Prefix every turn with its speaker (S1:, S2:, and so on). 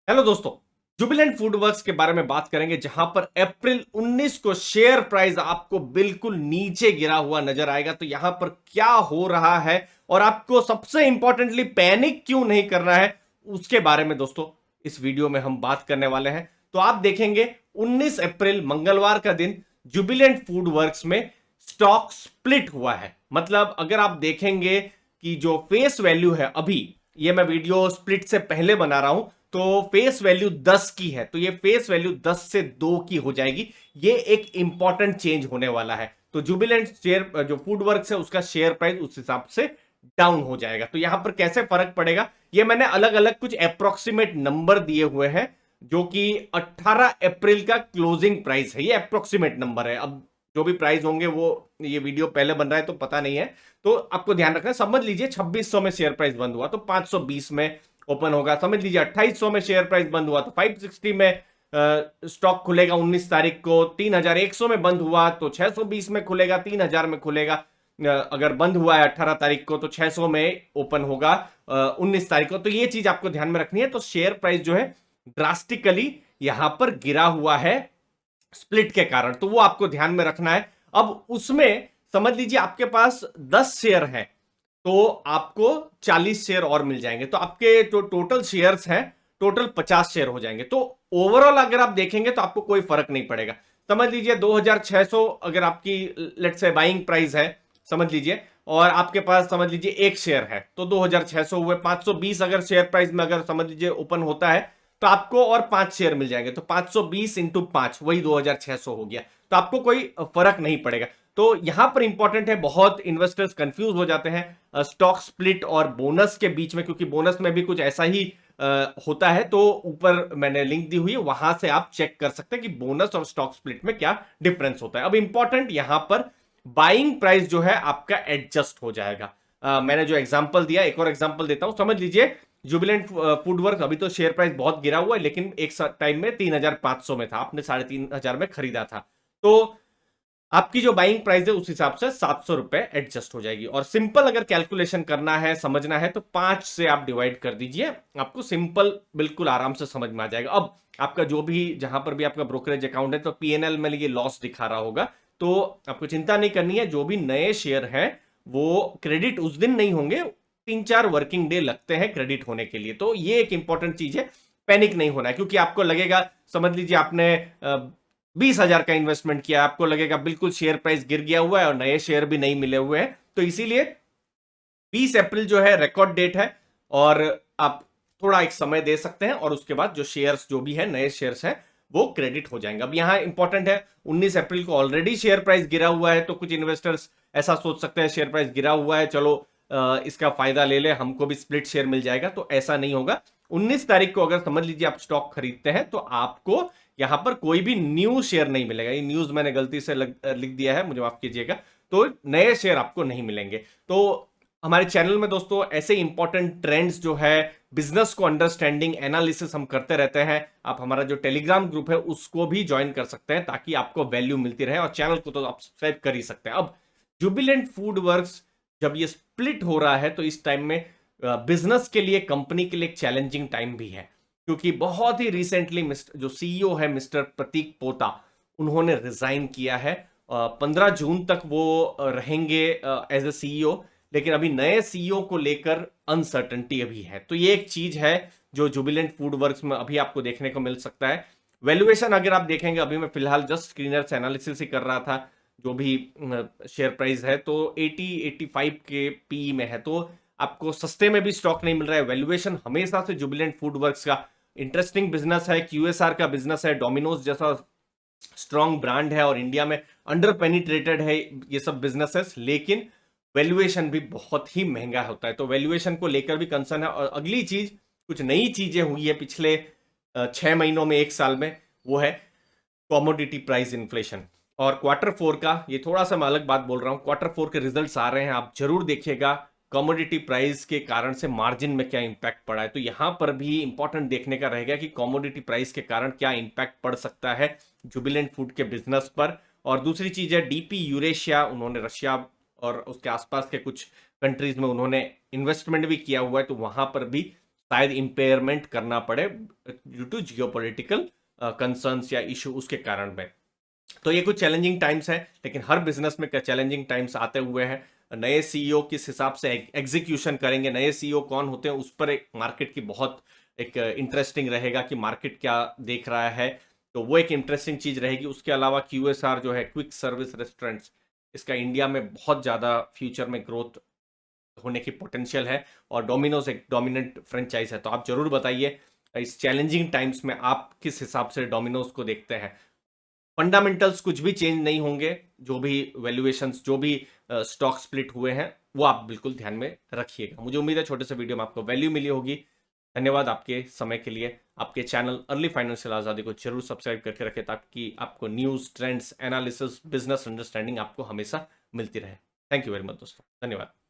S1: Hello दोस्तों, Jubilant food works के बारे में बात करेंगे जहां पर अप्रैल 19 को शेयर प्राइस आपको बिल्कुल नीचे गिरा हुआ नजर आएगा। तो यहां पर क्या हो रहा है और आपको सबसे इंपॉर्टेंटली पैनिक क्यों नहीं करना है, उसके बारे में दोस्तों इस वीडियो में हम बात करने वाले हैं। तो आप देखेंगे 19 अप्रैल मंगलवार का दिन जुबिलेंट फूड वर्क्स में स्टॉक स्प्लिट हुआ है। मतलब अगर आप देखेंगे कि जो फेस वैल्यू है, अभी ये मैं वीडियो स्प्लिट से पहले बना रहा हूं, तो फेस वैल्यू 10 की है, तो ये फेस वैल्यू 10 से 2 की हो जाएगी। ये एक इंपॉर्टेंट चेंज होने वाला है। तो जुबिलेंट शेयर जो फूड वर्क्स है उसका शेयर प्राइस उस हिसाब से डाउन हो जाएगा। तो यहां पर कैसे फर्क पड़ेगा, ये मैंने अलग अलग कुछ अप्रोक्सीमेट नंबर दिए हुए हैं, जो कि 18 अप्रैल का क्लोजिंग प्राइस है। ये अप्रोक्सीमेट नंबर है, अब जो भी प्राइस होंगे वो, ये वीडियो पहले बन रहा है तो पता नहीं है, तो आपको ध्यान रखना। समझ लीजिए 2600 में शेयर प्राइस बंद हुआ तो 520 में ओपन होगा। समझ लीजिए 2800 में शेयर प्राइस बंद हुआ तो 560 में स्टॉक खुलेगा। 19 तारीख को 3100 में बंद हुआ तो 620 में खुलेगा, 3000 में खुलेगा। अगर बंद हुआ है 18 तारीख को तो 600 में ओपन होगा 19 तारीख को। तो ये चीज आपको ध्यान में रखनी है। तो शेयर प्राइस जो है ड्रास्टिकली यहां पर गिरा हुआ है स्प्लिट के कारण, तो वो आपको ध्यान में रखना है। अब उसमें समझ लीजिए आपके पास 10 शेयर है तो आपको 40 शेयर और मिल जाएंगे, तो आपके जो टोटल शेयर्स हैं टोटल 50 शेयर हो जाएंगे। तो ओवरऑल अगर आप देखेंगे तो आपको कोई फर्क नहीं पड़ेगा। समझ लीजिए 2600 अगर आपकी लेट्स से बाइंग प्राइस है, समझ लीजिए, और आपके पास समझ लीजिए एक शेयर है तो 2600 हुए। 520 अगर शेयर प्राइस में अगर समझ लीजिए ओपन होता है तो आपको और 5 शेयर मिल जाएंगे, तो 520 इंटू 5 वही 2600 हो गया। तो आपको कोई फर्क नहीं पड़ेगा। तो यहां पर इंपॉर्टेंट है, बहुत इन्वेस्टर्स कंफ्यूज हो जाते हैं स्टॉक स्प्लिट और बोनस के बीच में, क्योंकि बोनस में भी कुछ ऐसा ही होता है। तो ऊपर मैंने लिंक दी हुई है, वहां से आप चेक कर सकते हैं कि बोनस और स्टॉक स्प्लिट में क्या डिफरेंस होता है। अब इंपॉर्टेंट यहां पर बाइंग प्राइस जो है आपका एडजस्ट हो जाएगा। मैंने जो एग्जांपल दिया, एक और एग्जांपल देता हूं। समझ लीजिए जुबिलेंट फूड वर्क, अभी तो शेयर प्राइस बहुत गिरा हुआ है, लेकिन एक टाइम में 3500 में था, आपने 3500 में खरीदा था, तो आपकी जो बाइंग प्राइस है उस हिसाब से 700 रुपए एडजस्ट हो जाएगी। और सिंपल अगर कैलकुलेशन करना है, समझना है, तो 5 से आप डिवाइड कर दीजिए, आपको सिंपल बिल्कुल आराम से समझ में आ जाएगा। अब आपका जो भी, जहां पर भी आपका ब्रोकरेज अकाउंट है, तो पीएनएल में ये लॉस दिखा रहा होगा, तो आपको चिंता नहीं करनी है। जो भी नए शेयर हैं वो क्रेडिट उस दिन नहीं होंगे, 3-4 वर्किंग डे लगते हैं क्रेडिट होने के लिए। तो ये एक इंपॉर्टेंट चीज है, पैनिक नहीं होना है। क्योंकि आपको लगेगा, समझ लीजिए आपने 20,000 का इन्वेस्टमेंट किया, आपको लगेगा बिल्कुल शेयर प्राइस गिर गया हुआ है और नए शेयर भी नहीं मिले हुए हैं, तो इसीलिए 20 अप्रैल जो है रिकॉर्ड डेट है, और आप थोड़ा एक समय दे सकते हैं, और उसके बाद जो शेयर्स जो भी है, नए शेयर्स हैं, वो क्रेडिट हो जाएंगे। अब यहां इंपॉर्टेंट है, 19 अप्रैल को ऑलरेडी शेयर प्राइस गिरा हुआ है, तो कुछ इन्वेस्टर्स ऐसा सोच सकते हैं शेयर प्राइस गिरा हुआ है, चलो इसका फायदा ले ले, हमको भी स्प्लिट शेयर मिल जाएगा। तो ऐसा नहीं होगा। 19 तारीख को अगर समझ लीजिए आप स्टॉक खरीदते हैं तो आपको यहां पर कोई भी न्यू शेयर नहीं मिलेगा। ये न्यूज मैंने गलती से लिख दिया है, मुझे माफ कीजिएगा। तो नए शेयर आपको नहीं मिलेंगे। तो हमारे चैनल में दोस्तों ऐसे इंपॉर्टेंट ट्रेंड्स जो है, बिजनेस को अंडरस्टैंडिंग एनालिसिस हम करते रहते हैं। आप हमारा जो टेलीग्राम ग्रुप है उसको भी ज्वाइन कर सकते हैं, ताकि आपको वैल्यू मिलती रहे, और चैनल को तो आप सब्सक्राइब कर ही सकते हैं। अब जुबिलेंट फूड वर्क्स जब ये स्प्लिट हो रहा है, तो इस टाइम में बिजनेस के लिए, कंपनी के लिए एक चैलेंजिंग टाइम भी है, क्योंकि बहुत ही रिसेंटली जो सीईओ है मिस्टर प्रतीक पोता, उन्होंने रिजाइन किया है। 15 जून तक वो रहेंगे एज ए सीईओ, लेकिन अभी नए सीईओ को लेकर अनसर्टेनिटी अभी है। तो ये एक चीज है जो जुबिलेंट फूड वर्क्स में अभी आपको देखने को मिल सकता है। वैल्यूएशन अगर आप देखेंगे, अभी मैं फिलहाल जस्ट स्क्रीनर्स एनालिसिस ही कर रहा था, जो भी शेयर प्राइस है, तो 80-85 के पी में है, तो आपको सस्ते में भी स्टॉक नहीं मिल रहा है। वैल्यूएशन हमेशा से जुबिलेंट फूड वर्क्स का इंटरेस्टिंग बिजनेस है, क्यूएसआर का बिजनेस है, डोमिनोज जैसा स्ट्रॉन्ग ब्रांड है, और इंडिया में अंडर पेनिट्रेटेड है ये सब बिजनेसेस, लेकिन वैल्यूएशन भी बहुत ही महंगा होता है। तो वैल्यूएशन को लेकर भी कंसर्न है। और अगली चीज, कुछ नई चीजें हुई है पिछले 6 महीनों में, 1 साल में, वो है कॉमोडिटी प्राइस इन्फ्लेशन। और क्वार्टर 4 का, ये थोड़ा सा मैं अलग बात बोल रहा हूं, क्वार्टर 4 के रिजल्ट्स आ रहे हैं, आप जरूर देखिएगा कॉमोडिटी प्राइस के कारण से मार्जिन में क्या इंपैक्ट पड़ा है। तो यहां पर भी इंपॉर्टेंट देखने का रहेगा कि कॉमोडिटी प्राइस के कारण क्या इंपैक्ट पड़ सकता है जुबिलेंट फूड के बिजनेस पर। और दूसरी चीज है डीपी यूरेशिया, उन्होंने रशिया और उसके आसपास के कुछ कंट्रीज में उन्होंने इन्वेस्टमेंट भी किया हुआ है, तो वहां पर भी शायद इम्पेयरमेंट करना पड़े ड्यू टू जियोपॉलिटिकल कंसर्न्स या इशू उसके कारण में। तो ये कुछ चैलेंजिंग टाइम्स है, लेकिन हर बिजनेस में चैलेंजिंग टाइम्स आते हुए हैं। नए सीईओ किस हिसाब से एग्जीक्यूशन करेंगे, नए सीईओ कौन होते हैं, उस पर एक मार्केट की बहुत एक इंटरेस्टिंग रहेगा कि मार्केट क्या देख रहा है। तो वो एक इंटरेस्टिंग चीज रहेगी। उसके अलावा QSR जो है, क्विक सर्विस रेस्टोरेंट्स, इसका इंडिया में बहुत ज्यादा फ्यूचर में ग्रोथ होने की पोटेंशियल है, और डोमिनोज एक डोमिनेंट फ्रेंचाइज है। तो आप जरूर बताइए इस चैलेंजिंग टाइम्स में आप किस हिसाब से डोमिनोज को देखते हैं। फंडामेंटल्स कुछ भी चेंज नहीं होंगे, जो भी वैल्यूएशंस, जो भी स्टॉक स्प्लिट हुए हैं, वो आप बिल्कुल ध्यान में रखिएगा। मुझे उम्मीद है छोटे से वीडियो में आपको वैल्यू मिली होगी। धन्यवाद आपके समय के लिए। आपके चैनल अर्ली फाइनेंशियल आज़ादी को जरूर सब्सक्राइब करके रखें, ताकि आपको news, trends, analysis, business understanding आपको हमेशा मिलती रहे। थैंक यू वेरी मच दोस्तों, धन्यवाद।